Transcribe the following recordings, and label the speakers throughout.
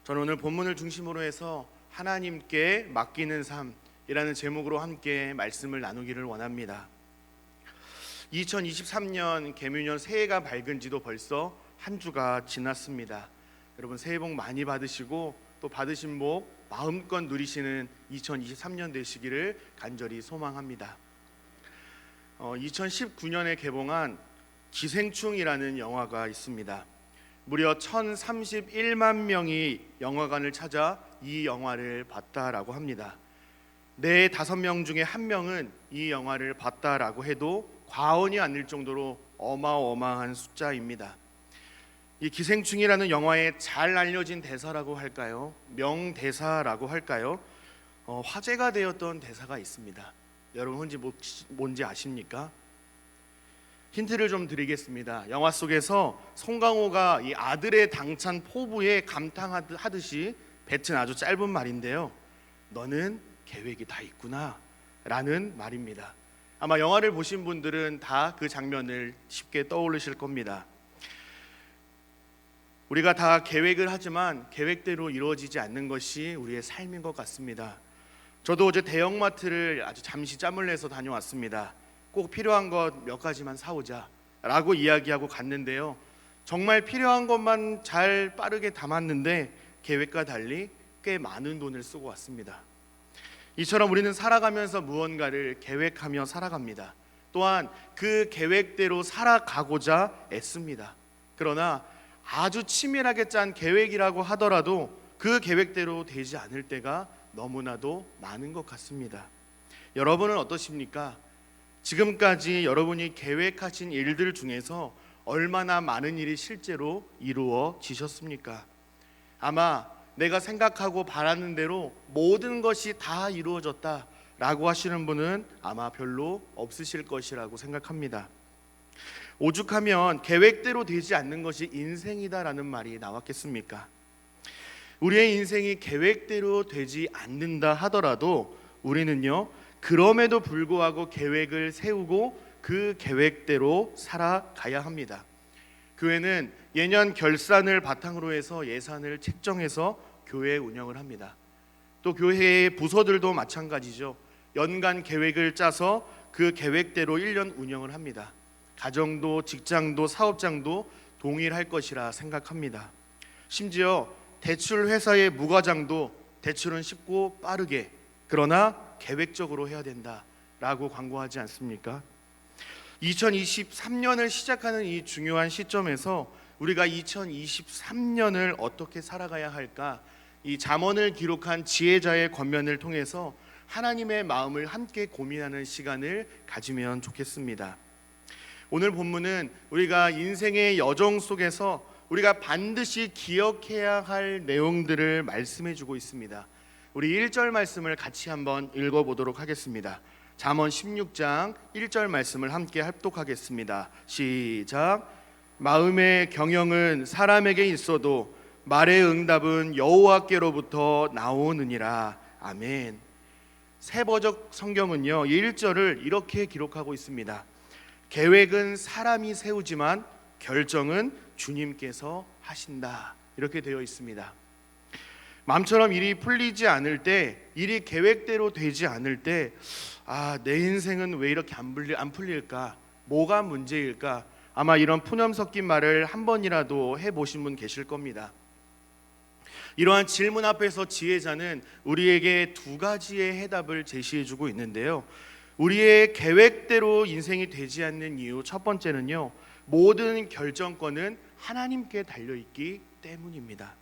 Speaker 1: 저는 오늘 본문을 중심으로 해서 하나님께 맡기는 삶이라는 제목으로 함께 말씀을 나누기를 원합니다. 2023년 개묘년 새해가 밝은 지도 벌써 한 주가 지났습니다. 여러분 새해 복 많이 받으시고 또 받으신 복 마음껏 누리시는 2023년 되시기를 간절히 소망합니다. 2019년에 개봉한 기생충이라는 영화가 있습니다. 무려 1031만 명이 영화관을 찾아 이 영화를 봤다라고 합니다. 네 5명 중에 1명은 이 영화를 봤다라고 해도 과언이 아닐 정도로 어마어마한 숫자입니다. 이 기생충이라는 영화의 잘 알려진 대사라고 할까요? 명대사라고 할까요? 화제가 되었던 대사가 있습니다. 여러분 뭔지 아십니까? 힌트를 좀 드리겠습니다. 영화 속에서 송강호가 이 아들의 당찬 포부에 감탄하듯이 뱉은 아주 짧은 말인데요. 너는 계획이 다 있구나 라는 말입니다. 아마 영화를 보신 분들은 다 그 장면을 쉽게 떠올리실 겁니다. 우리가 다 계획을 하지만 계획대로 이루어지지 않는 것이 우리의 삶인 것 같습니다. 저도 어제 대형마트를 아주 잠시 짬을 내서 다녀왔습니다. 꼭 필요한 것 몇 가지만 사오자 라고 이야기하고 갔는데요, 정말 필요한 것만 잘 빠르게 담았는데 계획과 달리 꽤 많은 돈을 쓰고 왔습니다. 이처럼 우리는 살아가면서 무언가를 계획하며 살아갑니다. 또한 그 계획대로 살아가고자 애씁니다. 그러나 아주 치밀하게 짠 계획이라고 하더라도 그 계획대로 되지 않을 때가 너무나도 많은 것 같습니다. 여러분은 어떠십니까? 지금까지 여러분이 계획하신 일들 중에서 얼마나 많은 일이 실제로 이루어지셨습니까? 아마 내가 생각하고 바라는 대로 모든 것이 다 이루어졌다라고 하시는 분은 아마 별로 없으실 것이라고 생각합니다. 오죽하면 계획대로 되지 않는 것이 인생이다라는 말이 나왔겠습니까? 우리의 인생이 계획대로 되지 않는다 하더라도 우리는요, 그럼에도 불구하고 계획을 세우고 그 계획대로 살아가야 합니다. 교회는 예년 결산을 바탕으로 해서 예산을 책정해서 교회 운영을 합니다. 또 교회의 부서들도 마찬가지죠. 연간 계획을 짜서 그 계획대로 1년 운영을 합니다. 가정도 직장도 사업장도 동일할 것이라 생각합니다. 심지어 대출 회사의 무과장도 대출은 쉽고 빠르게 그러나 계획적으로 해야 된다라고 광고하지 않습니까? 2023년을 시작하는 이 중요한 시점에서 우리가 2023년을 어떻게 살아가야 할까? 이 잠언을 기록한 지혜자의 권면을 통해서 하나님의 마음을 함께 고민하는 시간을 가지면 좋겠습니다. 오늘 본문은 우리가 인생의 여정 속에서 우리가 반드시 기억해야 할 내용들을 말씀해 주고 있습니다. 우리 1절 말씀을 같이 한번 읽어보도록 하겠습니다. 잠언 16장 1절 말씀을 함께 합독하겠습니다. 시작. 마음의 경영은 사람에게 있어도 말의 응답은 여호와께로부터 나오느니라. 아멘. 세번역 성경은요 1절을 이렇게 기록하고 있습니다. 계획은 사람이 세우지만 결정은 주님께서 하신다. 이렇게 되어 있습니다. 마음처럼 일이 풀리지 않을 때, 일이 계획대로 되지 않을 때, 내 인생은 왜 이렇게 안 풀릴까? 뭐가 문제일까? 아마 이런 푸념 섞인 말을 한 번이라도 해보신 분 계실 겁니다. 이러한 질문 앞에서 지혜자는 우리에게 2가지의 해답을 제시해주고 있는데요, 우리의 계획대로 인생이 되지 않는 이유 첫 번째는요, 모든 결정권은 하나님께 달려있기 때문입니다.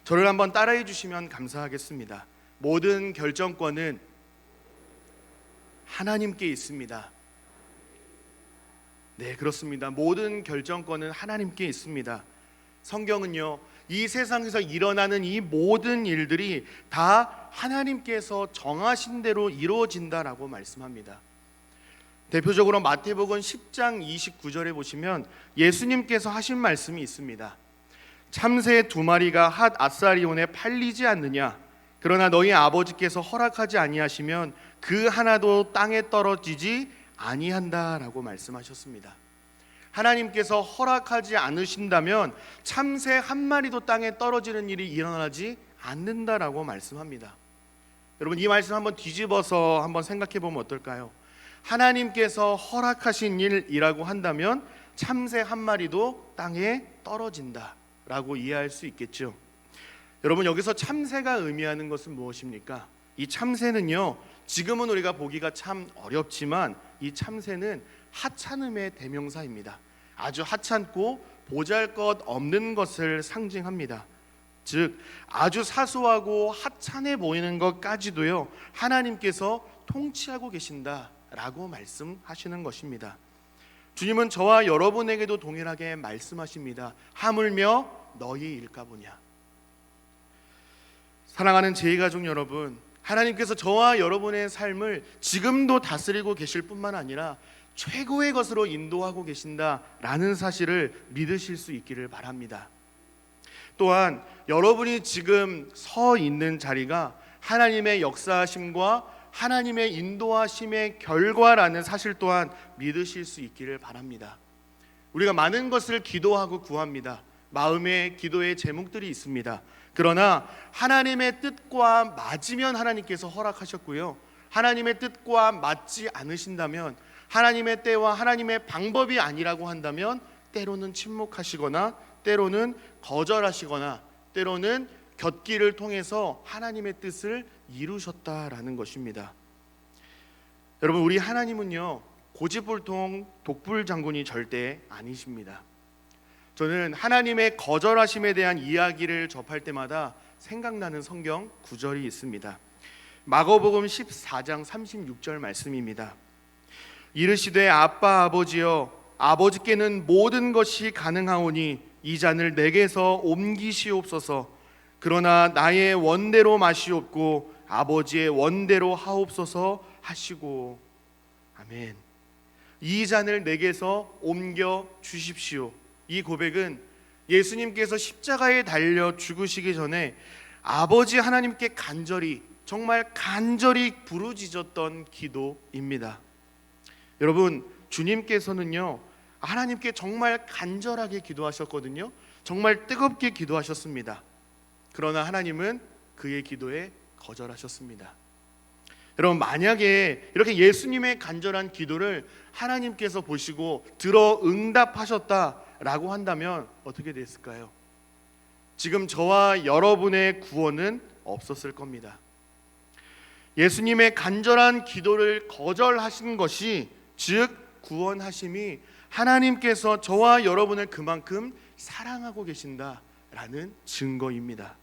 Speaker 1: 저를 한번 따라해 주시면 감사하겠습니다. 모든 결정권은 하나님께 있습니다. 네, 그렇습니다. 모든 결정권은 하나님께 있습니다. 성경은요, 이 세상에서 일어나는 이 모든 일들이 다 하나님께서 정하신 대로 이루어진다라고 말씀합니다. 대표적으로 마태복음 10장 29절에 보시면 예수님께서 하신 말씀이 있습니다. 참새 2마리가 핫 아사리온에 팔리지 않느냐? 그러나 너희 아버지께서 허락하지 아니하시면 그 하나도 땅에 떨어지지 아니한다라고 말씀하셨습니다. 하나님께서 허락하지 않으신다면 참새 한 마리도 땅에 떨어지는 일이 일어나지 않는다라고 말씀합니다. 여러분, 이 말씀 한번 뒤집어서 한번 생각해 보면 어떨까요? 하나님께서 허락하신 일이라고 한다면 참새 한 마리도 땅에 떨어진다라고 이해할 수 있겠죠. 여러분, 여기서 참새가 의미하는 것은 무엇입니까? 이 참새는요, 지금은 우리가 보기가 참 어렵지만 이 참새는 하찮음의 대명사입니다. 아주 하찮고 보잘것없는 것을 상징합니다. 즉 아주 사소하고 하찮아 보이는 것까지도요, 하나님께서 통치하고 계신다라고 말씀하시는 것입니다. 주님은 저와 여러분에게도 동일하게 말씀하십니다. 하물며 너희일까 보냐. 사랑하는 제2가족 여러분, 하나님께서 저와 여러분의 삶을 지금도 다스리고 계실 뿐만 아니라 최고의 것으로 인도하고 계신다라는 사실을 믿으실 수 있기를 바랍니다. 또한 여러분이 지금 서 있는 자리가 하나님의 역사하심과 하나님의 인도하심의 결과라는 사실 또한 믿으실 수 있기를 바랍니다. 우리가 많은 것을 기도하고 구합니다. 마음의 기도의 제목들이 있습니다. 그러나 하나님의 뜻과 맞으면 하나님께서 허락하셨고요, 하나님의 뜻과 맞지 않으신다면, 하나님의 때와 하나님의 방법이 아니라고 한다면 때로는 침묵하시거나 때로는 거절하시거나 때로는 곁길을 통해서 하나님의 뜻을 이루셨다라는 것입니다. 여러분, 우리 하나님은요, 고집불통 독불장군이 절대 아니십니다. 저는 하나님의 거절하심에 대한 이야기를 접할 때마다 생각나는 성경 구절이 있습니다. 마가복음 14장 36절 말씀입니다. 이르시되 아빠 아버지여, 아버지께는 모든 것이 가능하오니 이 잔을 내게서 옮기시옵소서. 그러나 나의 원대로 마시옵고 아버지의 원대로 하옵소서 하시고. 아멘. 이 잔을 내게서 옮겨 주십시오. 이 고백은 예수님께서 십자가에 달려 죽으시기 전에 아버지 하나님께 간절히, 정말 간절히 부르짖었던 기도입니다. 여러분, 주님께서는요, 하나님께 정말 간절하게 기도하셨거든요. 정말 뜨겁게 기도하셨습니다. 그러나 하나님은 그의 기도에 거절하셨습니다. 여러분, 만약에 이렇게 예수님의 간절한 기도를 하나님께서 보시고 들어 응답하셨다라고 한다면 어떻게 됐을까요? 지금 저와 여러분의 구원은 없었을 겁니다. 예수님의 간절한 기도를 거절하신 것이, 즉 구원하심이 하나님께서 저와 여러분을 그만큼 사랑하고 계신다라는 증거입니다.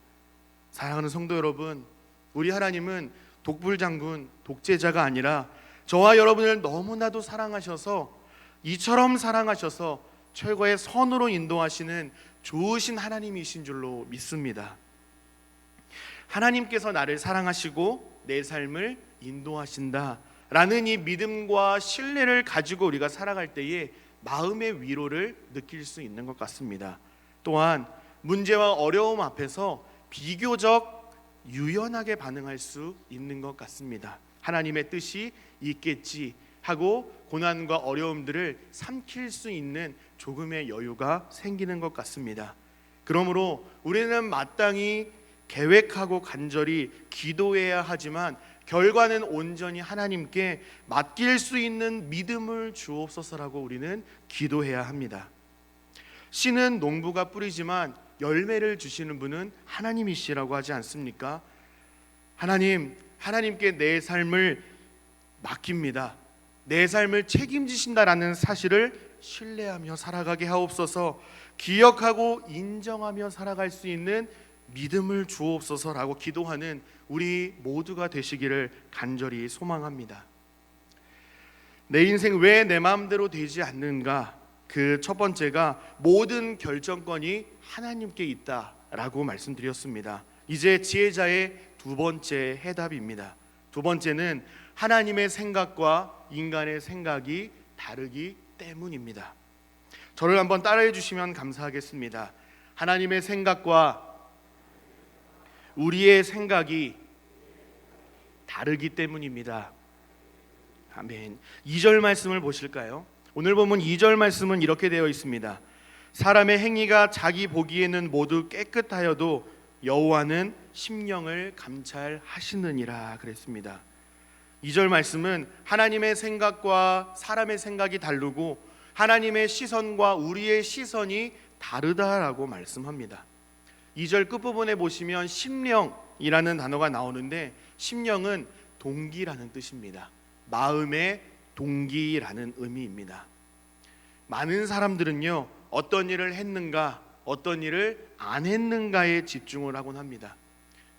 Speaker 1: 사랑하는 성도 여러분, 우리 하나님은 독불장군, 독재자가 아니라 저와 여러분을 너무나도 사랑하셔서, 이처럼 사랑하셔서 최고의 선으로 인도하시는 좋으신 하나님이신 줄로 믿습니다. 하나님께서 나를 사랑하시고 내 삶을 인도하신다라는 이 믿음과 신뢰를 가지고 우리가 살아갈 때에 마음의 위로를 느낄 수 있는 것 같습니다. 또한 문제와 어려움 앞에서 비교적 유연하게 반응할 수 있는 것 같습니다. 하나님의 뜻이 있겠지 하고 고난과 어려움들을 삼킬 수 있는 조금의 여유가 생기는 것 같습니다. 그러므로 우리는 마땅히 계획하고 간절히 기도해야 하지만 결과는 온전히 하나님께 맡길 수 있는 믿음을 주옵소서라고 우리는 기도해야 합니다. 씨는 농부가 뿌리지만 열매를 주시는 분은 하나님이시라고 하지 않습니까? 하나님께 내 삶을 맡깁니다. 내 삶을 책임지신다라는 사실을 신뢰하며 살아가게 하옵소서. 기억하고 인정하며 살아갈 수 있는 믿음을 주옵소서라고 기도하는 우리 모두가 되시기를 간절히 소망합니다. 내 인생 왜 내 마음대로 되지 않는가? 그 첫 번째가 모든 결정권이 하나님께 있다라고 말씀드렸습니다. 이제 지혜자의 두 번째 해답입니다. 두 번째는 하나님의 생각과 인간의 생각이 다르기 때문입니다. 저를 한번 따라해 주시면 감사하겠습니다. 하나님의 생각과 우리의 생각이 다르기 때문입니다. 아멘. 2절 말씀을 보실까요? 오늘 본문 2절 말씀은 이렇게 되어 있습니다. 사람의 행위가 자기 보기에는 모두 깨끗하여도 여호와는 심령을 감찰하시느니라 그랬습니다. 2절 말씀은 하나님의 생각과 사람의 생각이 다르고 하나님의 시선과 우리의 시선이 다르다라고 말씀합니다. 2절 끝부분에 보시면 심령이라는 단어가 나오는데 심령은 동기라는 뜻입니다. 마음의 동기라는 의미입니다. 많은 사람들은요, 어떤 일을 했는가, 어떤 일을 안 했는가에 집중을 하곤 합니다.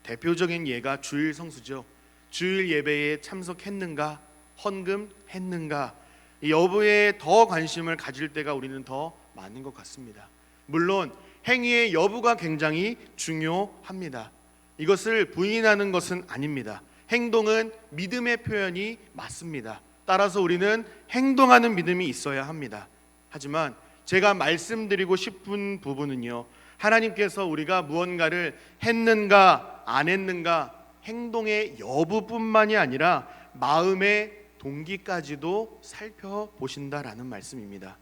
Speaker 1: 대표적인 예가 주일 성수죠. 주일 예배에 참석했는가, 헌금했는가, 이 여부에 더 관심을 가질 때가 우리는 더 많은 것 같습니다. 물론 행위의 여부가 굉장히 중요합니다. 이것을 부인하는 것은 아닙니다. 행동은 믿음의 표현이 맞습니다. 따라서 우리는 행동하는 믿음이 있어야 합니다. 하지만 제가 말씀드리고 싶은 부분은요, 하나님께서 우리가 무언가를 했는가 안 했는가 행동의 여부뿐만이 아니라 마음의 동기까지도 살펴보신다라는 말씀입니다.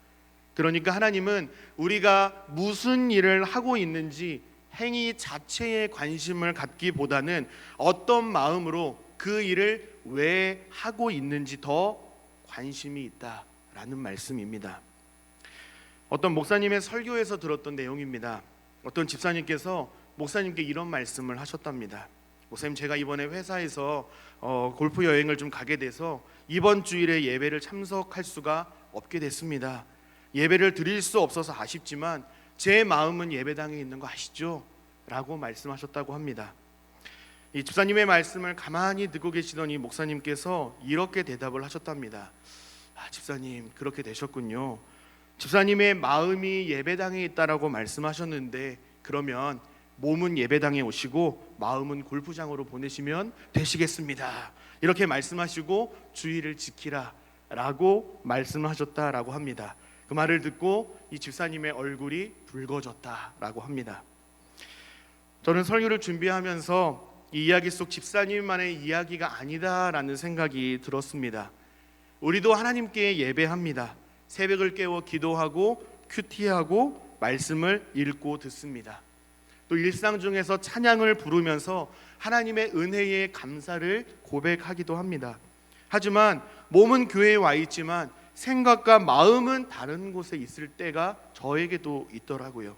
Speaker 1: 그러니까 하나님은 우리가 무슨 일을 하고 있는지 행위 자체에 관심을 갖기보다는 어떤 마음으로 그 일을 왜 하고 있는지 더 관심이 있다라는 말씀입니다. 어떤 목사님의 설교에서 들었던 내용입니다. 어떤 집사님께서 목사님께 이런 말씀을 하셨답니다. 목사님, 제가 이번에 회사에서 골프 여행을 좀 가게 돼서 이번 주일에 예배를 참석할 수가 없게 됐습니다. 예배를 드릴 수 없어서 아쉽지만 제 마음은 예배당에 있는 거 아시죠? 라고 말씀하셨다고 합니다. 이 집사님의 말씀을 가만히 듣고 계시더니 목사님께서 이렇게 대답을 하셨답니다. 집사님, 그렇게 되셨군요. 집사님의 마음이 예배당에 있다라고 말씀하셨는데 그러면 몸은 예배당에 오시고 마음은 골프장으로 보내시면 되시겠습니다. 이렇게 말씀하시고 주의를 지키라 라고 말씀하셨다라고 합니다. 그 말을 듣고 이 집사님의 얼굴이 붉어졌다라고 합니다. 저는 설교를 준비하면서 이 이야기 속 집사님만의 이야기가 아니다라는 생각이 들었습니다. 우리도 하나님께 예배합니다. 새벽을 깨워 기도하고 큐티하고 말씀을 읽고 듣습니다. 또 일상 중에서 찬양을 부르면서 하나님의 은혜에 감사를 고백하기도 합니다. 하지만 몸은 교회에 와 있지만 생각과 마음은 다른 곳에 있을 때가 저에게도 있더라고요.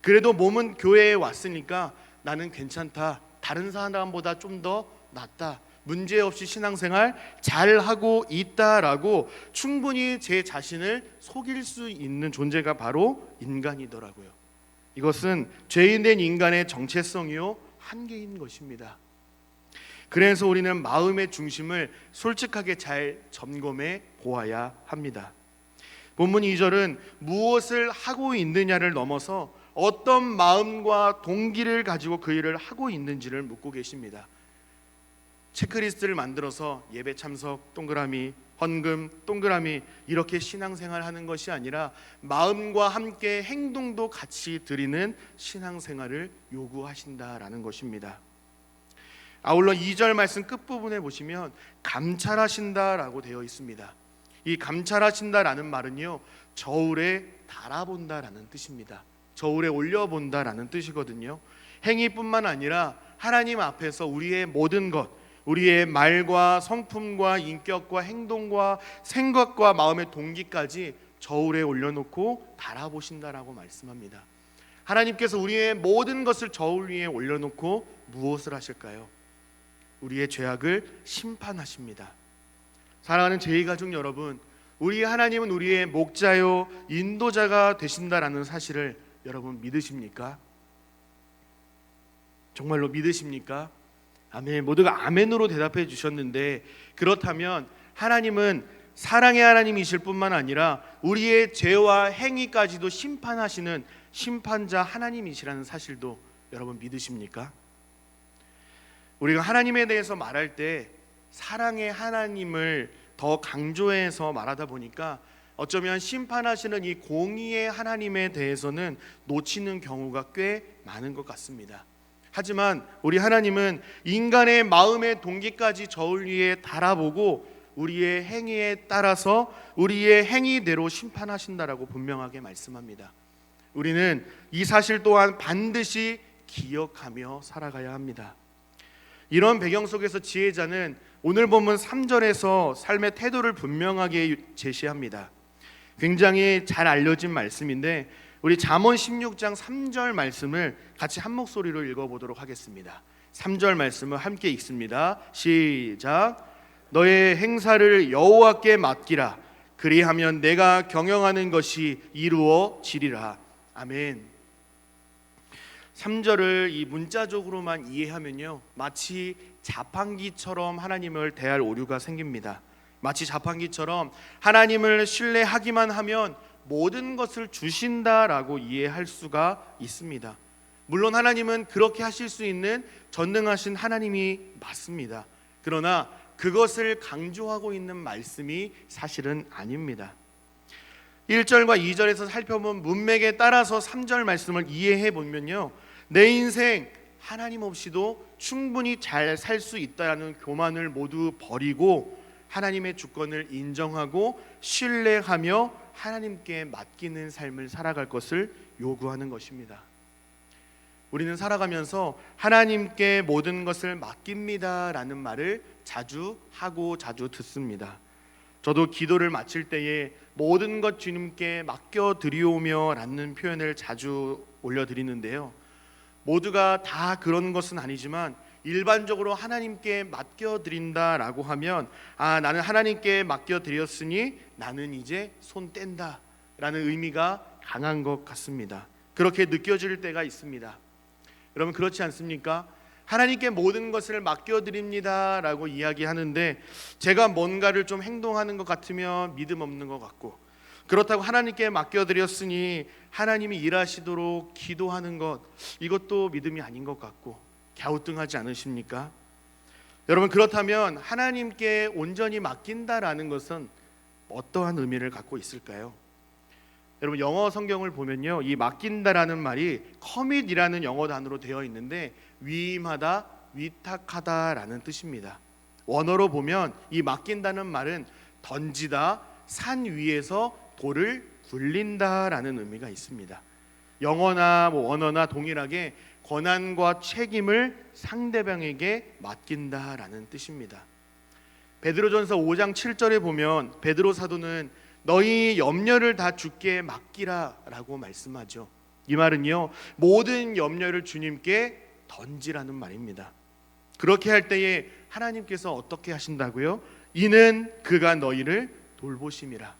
Speaker 1: 그래도 몸은 교회에 왔으니까 나는 괜찮다, 다른 사람보다 좀 더 낫다, 문제없이 신앙생활 잘하고 있다라고 충분히 제 자신을 속일 수 있는 존재가 바로 인간이더라고요. 이것은 죄인된 인간의 정체성이요 한계인 것입니다. 그래서 우리는 마음의 중심을 솔직하게 잘 점검해 보아야 합니다. 본문 2절은 무엇을 하고 있느냐를 넘어서 어떤 마음과 동기를 가지고 그 일을 하고 있는지를 묻고 계십니다. 체크리스트를 만들어서 예배 참석 동그라미, 헌금 동그라미 이렇게 신앙생활하는 것이 아니라 마음과 함께 행동도 같이 드리는 신앙생활을 요구하신다라는 것입니다. 아울러 2절 말씀 끝부분에 보시면 감찰하신다라고 되어 있습니다. 이 감찰하신다라는 말은요, 저울에 달아본다라는 뜻입니다. 저울에 올려본다라는 뜻이거든요. 행위뿐만 아니라 하나님 앞에서 우리의 모든 것, 우리의 말과 성품과 인격과 행동과 생각과 마음의 동기까지 저울에 올려놓고 달아보신다라고 말씀합니다. 하나님께서 우리의 모든 것을 저울 위에 올려놓고 무엇을 하실까요? 우리의 죄악을 심판하십니다. 사랑하는 제2가족 여러분, 우리 하나님은 우리의 목자요 인도자가 되신다라는 사실을 여러분 믿으십니까? 정말로 믿으십니까? 아멘. 모두가 아멘으로 대답해 주셨는데, 그렇다면 하나님은 사랑의 하나님이실 뿐만 아니라 우리의 죄와 행위까지도 심판하시는 심판자 하나님이시라는 사실도 여러분 믿으십니까? 우리가 하나님에 대해서 말할 때 사랑의 하나님을 더 강조해서 말하다 보니까 어쩌면 심판하시는 이 공의의 하나님에 대해서는 놓치는 경우가 꽤 많은 것 같습니다. 하지만 우리 하나님은 인간의 마음의 동기까지 저울 위에 달아보고 우리의 행위에 따라서 우리의 행위대로 심판하신다라고 분명하게 말씀합니다. 우리는 이 사실 또한 반드시 기억하며 살아가야 합니다. 이런 배경 속에서 지혜자는 오늘 본문 3절에서 삶의 태도를 분명하게 제시합니다. 굉장히 잘 알려진 말씀인데 우리 잠언 16장 3절 말씀을 같이 한 목소리로 읽어보도록 하겠습니다. 3절 말씀을 함께 읽습니다. 시작. 너의 행사를 여호와께 맡기라. 그리하면 내가 경영하는 것이 이루어지리라. 아멘. 3절을 이 문자적으로만 이해하면요, 마치 자판기처럼 하나님을 대할 오류가 생깁니다. 마치 자판기처럼 하나님을 신뢰하기만 하면 모든 것을 주신다라고 이해할 수가 있습니다. 물론 하나님은 그렇게 하실 수 있는 전능하신 하나님이 맞습니다. 그러나 그것을 강조하고 있는 말씀이 사실은 아닙니다. 1절과 2절에서 살펴본 문맥에 따라서 3절 말씀을 이해해 보면요, 내 인생 하나님 없이도 충분히 잘 살 수 있다는 교만을 모두 버리고 하나님의 주권을 인정하고 신뢰하며 하나님께 맡기는 삶을 살아갈 것을 요구하는 것입니다. 우리는 살아가면서 하나님께 모든 것을 맡깁니다 라는 말을 자주 하고 자주 듣습니다. 저도 기도를 마칠 때에 모든 것 주님께 맡겨드리오며 라는 표현을 자주 올려드리는데요, 모두가 다 그런 것은 아니지만 일반적으로 하나님께 맡겨드린다라고 하면 나는 하나님께 맡겨드렸으니 나는 이제 손 뗀다 라는 의미가 강한 것 같습니다. 그렇게 느껴질 때가 있습니다. 여러분, 그렇지 않습니까? 하나님께 모든 것을 맡겨드립니다 라고 이야기하는데 제가 뭔가를 좀 행동하는 것 같으면 믿음 없는 것 같고, 그렇다고 하나님께 맡겨드렸으니 하나님이 일하시도록 기도하는 것, 이것도 믿음이 아닌 것 같고 갸우뚱하지 않으십니까? 여러분, 그렇다면 하나님께 온전히 맡긴다라는 것은 어떠한 의미를 갖고 있을까요? 여러분, 영어 성경을 보면요, 이 맡긴다라는 말이 커밋이라는 영어 단어로 되어 있는데 위임하다, 위탁하다라는 뜻입니다. 원어로 보면 이 맡긴다는 말은 던지다, 산 위에서 돌을 굴린다라는 의미가 있습니다. 영어나 원어나 동일하게 권한과 책임을 상대방에게 맡긴다라는 뜻입니다. 베드로전서 5장 7절에 보면 베드로 사도는 너희 염려를 다 주께 맡기라 라고 말씀하죠. 이 말은요, 모든 염려를 주님께 던지라는 말입니다. 그렇게 할 때에 하나님께서 어떻게 하신다고요? 이는 그가 너희를 돌보심이라.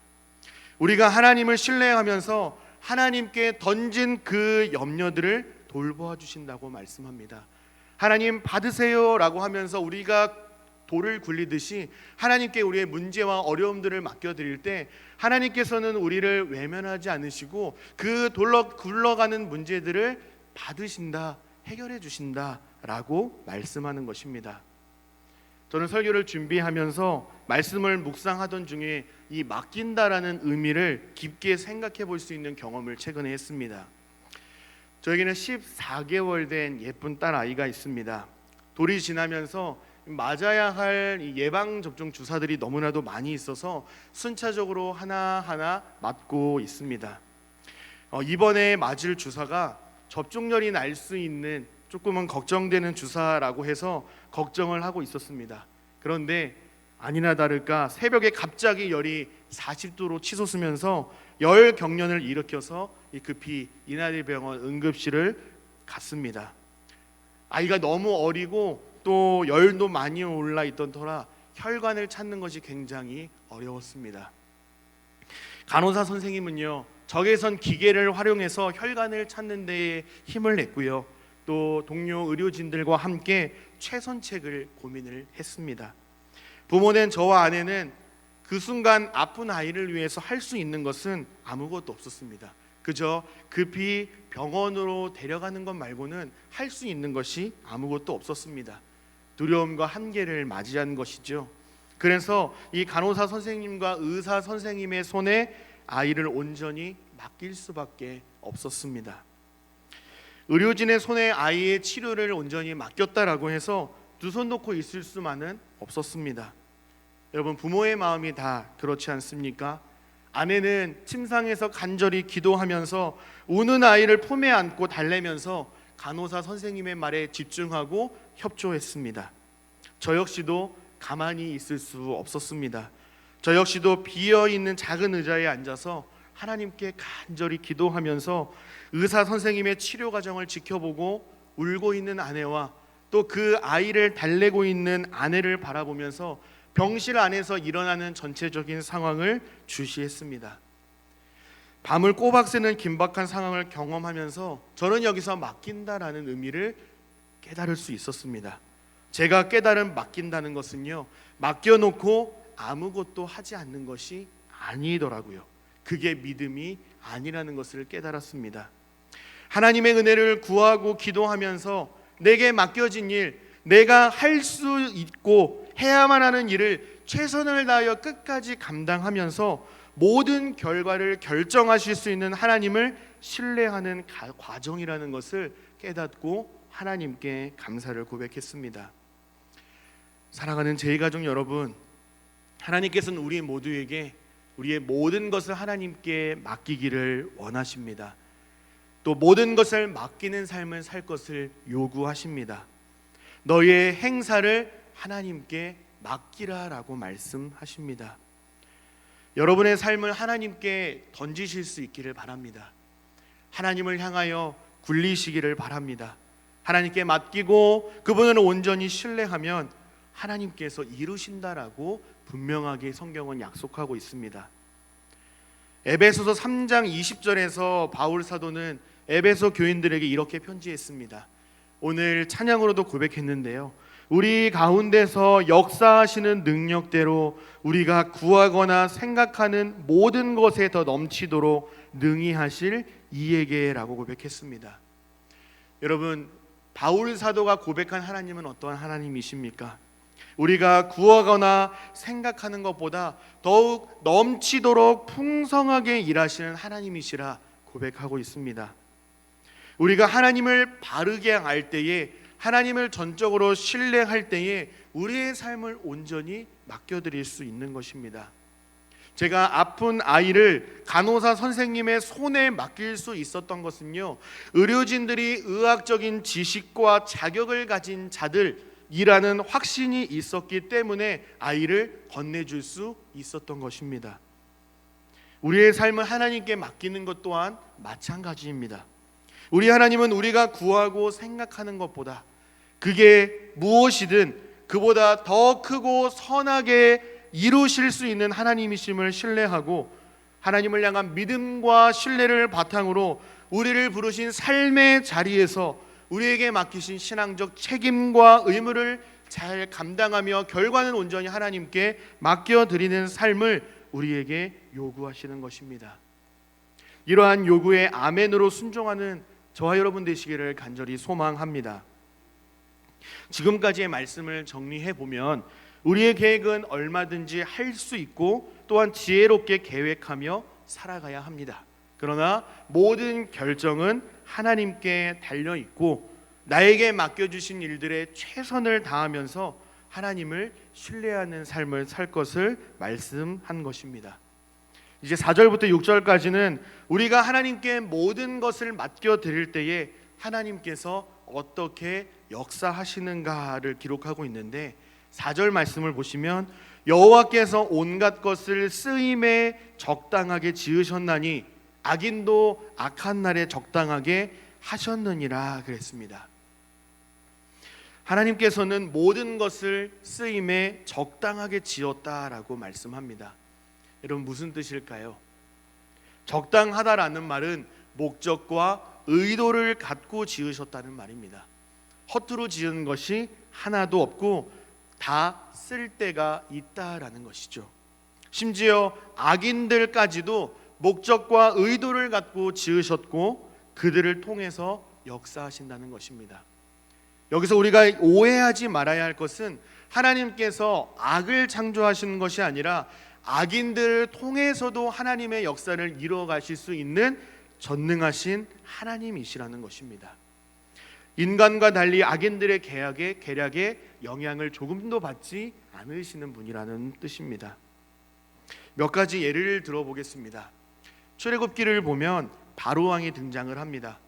Speaker 1: 우리가 하나님을 신뢰하면서 하나님께 던진 그 염려들을 돌보아 주신다고 말씀합니다. 하나님 받으세요 라고 하면서 우리가 돌을 굴리듯이 하나님께 우리의 문제와 어려움들을 맡겨드릴 때 하나님께서는 우리를 외면하지 않으시고 그 굴러가는 문제들을 받으신다, 해결해 주신다 라고 말씀하는 것입니다. 저는 설교를 준비하면서 말씀을 묵상하던 중에 이 맡긴다라는 의미를 깊게 생각해 볼 수 있는 경험을 최근에 했습니다. 저에게는 14개월 된 예쁜 딸 아이가 있습니다. 돌이 지나면서 맞아야 할 예방접종 주사들이 너무나도 많이 있어서 순차적으로 하나하나 맞고 있습니다. 이번에 맞을 주사가 접종열이 날 수 있는 조금은 걱정되는 주사라고 해서 걱정을 하고 있었습니다. 그런데 아니나 다를까 새벽에 갑자기 열이 40도로 치솟으면서 열 경련을 일으켜서 급히 이나리병원 응급실을 갔습니다. 아이가 너무 어리고 또 열도 많이 올라 있던 터라 혈관을 찾는 것이 굉장히 어려웠습니다. 간호사 선생님은요, 적외선 기계를 활용해서 혈관을 찾는 데에 힘을 냈고요, 또 동료 의료진들과 함께 최선책을 고민을 했습니다. 부모된 저와 아내는 그 순간 아픈 아이를 위해서 할 수 있는 것은 아무것도 없었습니다. 그저 급히 병원으로 데려가는 것 말고는 할 수 있는 것이 아무것도 없었습니다. 두려움과 한계를 맞이한 것이죠. 그래서 이 간호사 선생님과 의사 선생님의 손에 아이를 온전히 맡길 수밖에 없었습니다. 의료진의 손에 아이의 치료를 온전히 맡겼다라고 해서 두 손 놓고 있을 수만은 없었습니다. 여러분, 부모의 마음이 다 그렇지 않습니까? 아내는 침상에서 간절히 기도하면서 우는 아이를 품에 안고 달래면서 간호사 선생님의 말에 집중하고 협조했습니다. 저 역시도 가만히 있을 수 없었습니다. 저 역시도 비어있는 작은 의자에 앉아서 하나님께 간절히 기도하면서 의사 선생님의 치료 과정을 지켜보고 울고 있는 아내와 또 그 아이를 달래고 있는 아내를 바라보면서 병실 안에서 일어나는 전체적인 상황을 주시했습니다. 밤을 꼬박 새는 긴박한 상황을 경험하면서 저는 여기서 맡긴다라는 의미를 깨달을 수 있었습니다. 제가 깨달은 맡긴다는 것은요, 맡겨놓고 아무것도 하지 않는 것이 아니더라고요. 그게 믿음이 아니라는 것을 깨달았습니다. 하나님의 은혜를 구하고 기도하면서 내게 맡겨진 일, 내가 할 수 있고 해야만 하는 일을 최선을 다하여 끝까지 감당하면서 모든 결과를 결정하실 수 있는 하나님을 신뢰하는 과정이라는 것을 깨닫고 하나님께 감사를 고백했습니다. 사랑하는 제2가족 여러분, 하나님께서는 우리 모두에게 우리의 모든 것을 하나님께 맡기기를 원하십니다. 또 모든 것을 맡기는 삶을 살 것을 요구하십니다. 너의 행사를 하나님께 맡기라라고 말씀하십니다. 여러분의 삶을 하나님께 던지실 수 있기를 바랍니다. 하나님을 향하여 굴리시기를 바랍니다. 하나님께 맡기고 그분을 온전히 신뢰하면 하나님께서 이루신다라고 분명하게 성경은 약속하고 있습니다. 에베소서 3장 20절에서 바울 사도는 에베소 교인들에게 이렇게 편지했습니다. 오늘 찬양으로도 고백했는데요, 우리 가운데서 역사하시는 능력대로 우리가 구하거나 생각하는 모든 것에 더 넘치도록 능히 하실 이에게라고 고백했습니다. 여러분, 바울 사도가 고백한 하나님은 어떠한 하나님이십니까? 우리가 구하거나 생각하는 것보다 더욱 넘치도록 풍성하게 일하시는 하나님이시라 고백하고 있습니다. 우리가 하나님을 바르게 알 때에, 하나님을 전적으로 신뢰할 때에 우리의 삶을 온전히 맡겨드릴 수 있는 것입니다. 제가 아픈 아이를 간호사 선생님의 손에 맡길 수 있었던 것은요, 의료진들이 의학적인 지식과 자격을 가진 자들이라는 확신이 있었기 때문에 아이를 건네줄 수 있었던 것입니다. 우리의 삶을 하나님께 맡기는 것 또한 마찬가지입니다. 우리 하나님은 우리가 구하고 생각하는 것보다, 그게 무엇이든 그보다 더 크고 선하게 이루실 수 있는 하나님이심을 신뢰하고 하나님을 향한 믿음과 신뢰를 바탕으로 우리를 부르신 삶의 자리에서 우리에게 맡기신 신앙적 책임과 의무를 잘 감당하며 결과는 온전히 하나님께 맡겨드리는 삶을 우리에게 요구하시는 것입니다. 이러한 요구에 아멘으로 순종하는 저와 여러분 되시기를 간절히 소망합니다. 지금까지의 말씀을 정리해 보면 우리의 계획은 얼마든지 할 수 있고 또한 지혜롭게 계획하며 살아가야 합니다. 그러나 모든 결정은 하나님께 달려 있고 나에게 맡겨주신 일들에 최선을 다하면서 하나님을 신뢰하는 삶을 살 것을 말씀한 것입니다. 이제 4절부터 6절까지는 우리가 하나님께 모든 것을 맡겨드릴 때에 하나님께서 어떻게 역사하시는가를 기록하고 있는데, 4절 말씀을 보시면 여호와께서 온갖 것을 쓰임에 적당하게 지으셨나니 악인도 악한 날에 적당하게 하셨느니라 그랬습니다. 하나님께서는 모든 것을 쓰임에 적당하게 지었다라고 말씀합니다. 여러분, 무슨 뜻일까요? 적당하다라는 말은 목적과 의도를 갖고 지으셨다는 말입니다. 허투루 지은 것이 하나도 없고 다 쓸 때가 있다라는 것이죠. 심지어 악인들까지도 목적과 의도를 갖고 지으셨고 그들을 통해서 역사하신다는 것입니다. 여기서 우리가 오해하지 말아야 할 것은 하나님께서 악을 창조하시는 것이 아니라 악인들을 통해서도 하나님의 역사를 이루어 가실 수 있는 전능하신 하나님이시라는 것입니다. 인간과 달리 악인들의 계략에 영향을 조금도 받지 않으시는 분이라는 뜻입니다. 몇 가지 예를 들어보겠습니다. 출애굽기를 보면 바로 왕이 등장을 합니다.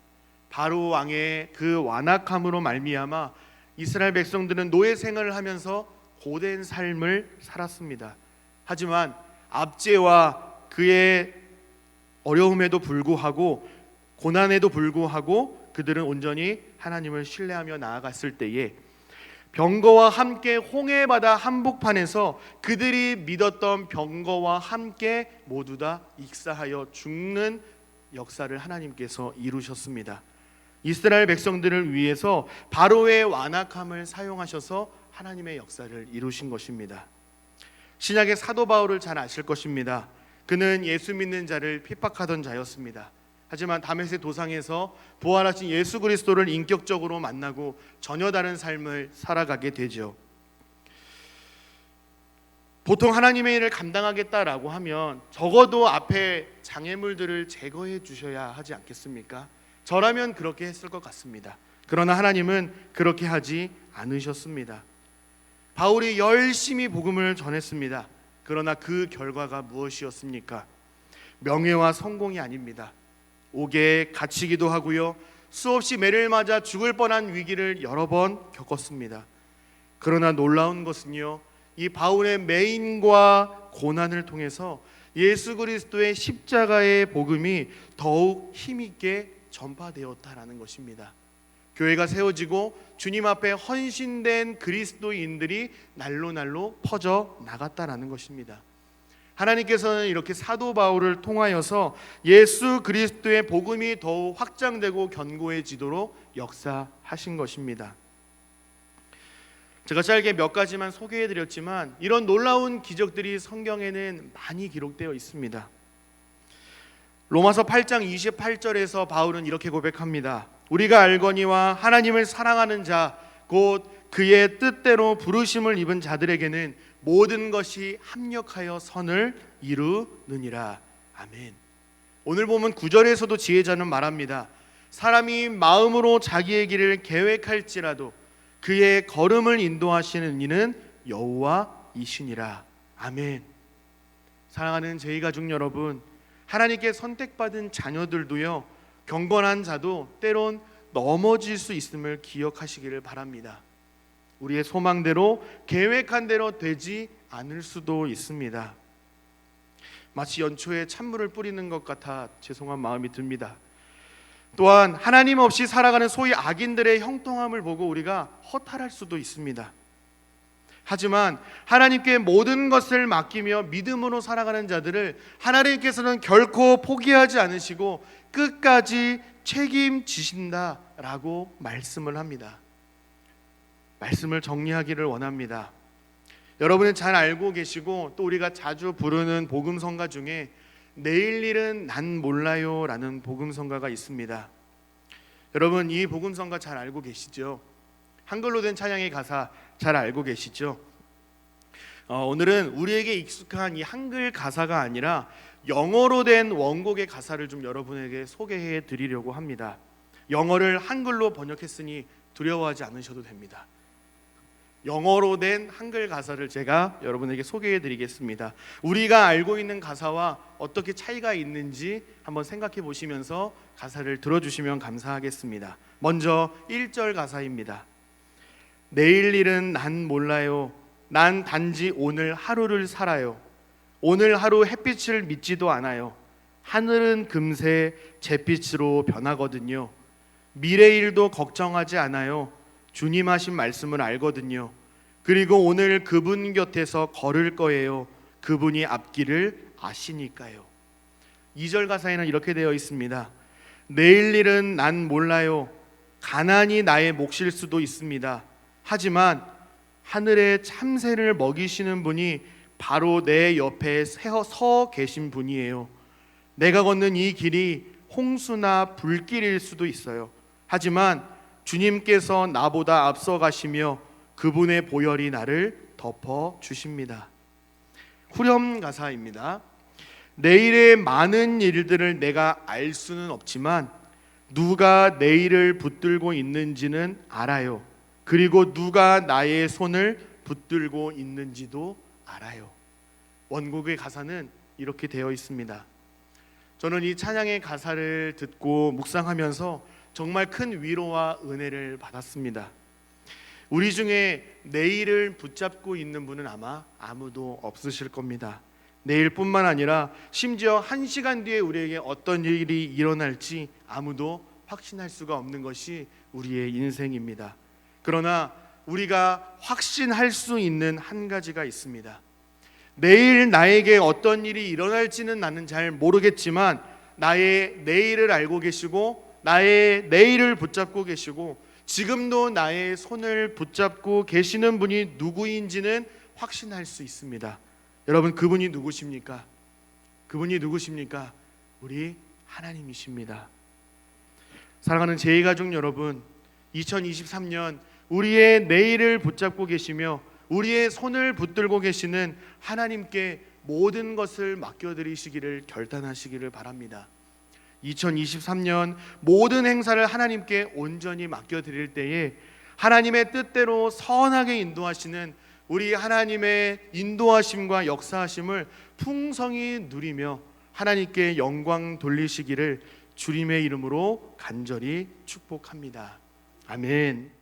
Speaker 1: 바로 왕의 그 완악함으로 말미암아 이스라엘 백성들은 노예 생활을 하면서 고된 삶을 살았습니다. 하지만 압제와 그의 어려움에도 불구하고 고난에도 불구하고 그들은 온전히 하나님을 신뢰하며 나아갔을 때에 병거와 함께 홍해바다 한복판에서 그들이 믿었던 병거와 함께 모두 다 익사하여 죽는 역사를 하나님께서 이루셨습니다. 이스라엘 백성들을 위해서 바로의 완악함을 사용하셔서 하나님의 역사를 이루신 것입니다. 신약의 사도 바울을 잘 아실 것입니다. 그는 예수 믿는 자를 핍박하던 자였습니다. 하지만 다메섹 도상에서 부활하신 예수 그리스도를 인격적으로 만나고 전혀 다른 삶을 살아가게 되죠. 보통 하나님의 일을 감당하겠다라고 하면 적어도 앞에 장애물들을 제거해 주셔야 하지 않겠습니까? 저라면 그렇게 했을 것 같습니다. 그러나 하나님은 그렇게 하지 않으셨습니다. 바울이 열심히 복음을 전했습니다. 그러나 그 결과가 무엇이었습니까? 명예와 성공이 아닙니다. 옥에 갇히기도 하고요, 수없이 매를 맞아 죽을 뻔한 위기를 여러 번 겪었습니다. 그러나 놀라운 것은요, 이 바울의 매인과 고난을 통해서 예수 그리스도의 십자가의 복음이 더욱 힘있게 전파되었다라는 것입니다. 교회가 세워지고 주님 앞에 헌신된 그리스도인들이 날로 퍼져 나갔다라는 것입니다. 하나님께서는 이렇게 사도 바울을 통하여서 예수 그리스도의 복음이 더욱 확장되고 견고해지도록 역사하신 것입니다. 제가 짧게 몇 가지만 소개해드렸지만 이런 놀라운 기적들이 성경에는 많이 기록되어 있습니다. 로마서 8장 28절에서 바울은 이렇게 고백합니다. 우리가 알거니와 하나님을 사랑하는 자 곧 그의 뜻대로 부르심을 입은 자들에게는 모든 것이 합력하여 선을 이루느니라. 아멘. 오늘 보면 9절에서도 지혜자는 말합니다. 사람이 마음으로 자기의 길을 계획할지라도 그의 걸음을 인도하시는 이는 여호와이시니라. 아멘. 사랑하는 저희 가족 여러분, 하나님께 선택받은 자녀들도요, 경건한 자도 때론 넘어질 수 있음을 기억하시기를 바랍니다. 우리의 소망대로 계획한 대로 되지 않을 수도 있습니다. 마치 연초에 찬물을 뿌리는 것 같아 죄송한 마음이 듭니다. 또한 하나님 없이 살아가는 소위 악인들의 형통함을 보고 우리가 허탈할 수도 있습니다. 하지만 하나님께 모든 것을 맡기며 믿음으로 살아가는 자들을 하나님께서는 결코 포기하지 않으시고 끝까지 책임지신다라고 말씀을 합니다. 말씀을 정리하기를 원합니다. 여러분은 잘 알고 계시고 또 우리가 자주 부르는 복음성가 중에 내일 일은 난 몰라요 라는 복음성가가 있습니다. 여러분, 이 복음성가 잘 알고 계시죠? 한글로 된 찬양의 가사 잘 알고 계시죠? 오늘은 우리에게 익숙한 이 한글 가사가 아니라 영어로 된 원곡의 가사를 좀 여러분에게 소개해 드리려고 합니다. 영어를 한글로 번역했으니 두려워하지 않으셔도 됩니다. 영어로 된 한글 가사를 제가 여러분에게 소개해 드리겠습니다. 우리가 알고 있는 가사와 어떻게 차이가 있는지 한번 생각해 보시면서 가사를 들어주시면 감사하겠습니다. 먼저 1절 가사입니다. 내일 일은 난 몰라요. 난 단지 오늘 하루를 살아요. 오늘 하루 햇빛을 믿지도 않아요. 하늘은 금세 잿빛으로 변하거든요. 미래 일도 걱정하지 않아요. 주님 하신 말씀을 알거든요. 그리고 오늘 그분 곁에서 걸을 거예요. 그분이 앞길을 아시니까요. 2절 가사에는 이렇게 되어 있습니다. 내일 일은 난 몰라요. 가난이 나의 몫일 수도 있습니다. 하지만 하늘의 참새를 먹이시는 분이 바로 내 옆에 서 계신 분이에요. 내가 걷는 이 길이 홍수나 불길일 수도 있어요. 하지만 주님께서 나보다 앞서 가시며 그분의 보혈이 나를 덮어 주십니다. 후렴 가사입니다. 내일의 많은 일들을 내가 알 수는 없지만 누가 내일을 붙들고 있는지는 알아요. 그리고 누가 나의 손을 붙들고 있는지도 알아요. 원곡의 가사는 이렇게 되어 있습니다. 저는 이 찬양의 가사를 듣고 묵상하면서 정말 큰 위로와 은혜를 받았습니다. 우리 중에 내일을 붙잡고 있는 분은 아마 아무도 없으실 겁니다. 내일뿐만 아니라 심지어 1시간 뒤에 우리에게 어떤 일이 일어날지 아무도 확신할 수가 없는 것이 우리의 인생입니다. 그러나 우리가 확신할 수 있는 한 가지가 있습니다. 내일 나에게 어떤 일이 일어날지는 나는 잘 모르겠지만 나의 내일을 알고 계시고 나의 내일을 붙잡고 계시고 지금도 나의 손을 붙잡고 계시는 분이 누구인지는 확신할 수 있습니다. 여러분, 그분이 누구십니까? 그분이 누구십니까? 우리 하나님이십니다. 사랑하는 제2가족 여러분, 2023년 우리의 내일을 붙잡고 계시며 우리의 손을 붙들고 계시는 하나님께 모든 것을 맡겨드리시기를 결단하시기를 바랍니다. 2023년 모든 행사를 하나님께 온전히 맡겨드릴 때에 하나님의 뜻대로 선하게 인도하시는 우리 하나님의 인도하심과 역사하심을 풍성히 누리며 하나님께 영광 돌리시기를 주님의 이름으로 간절히 축복합니다. 아멘.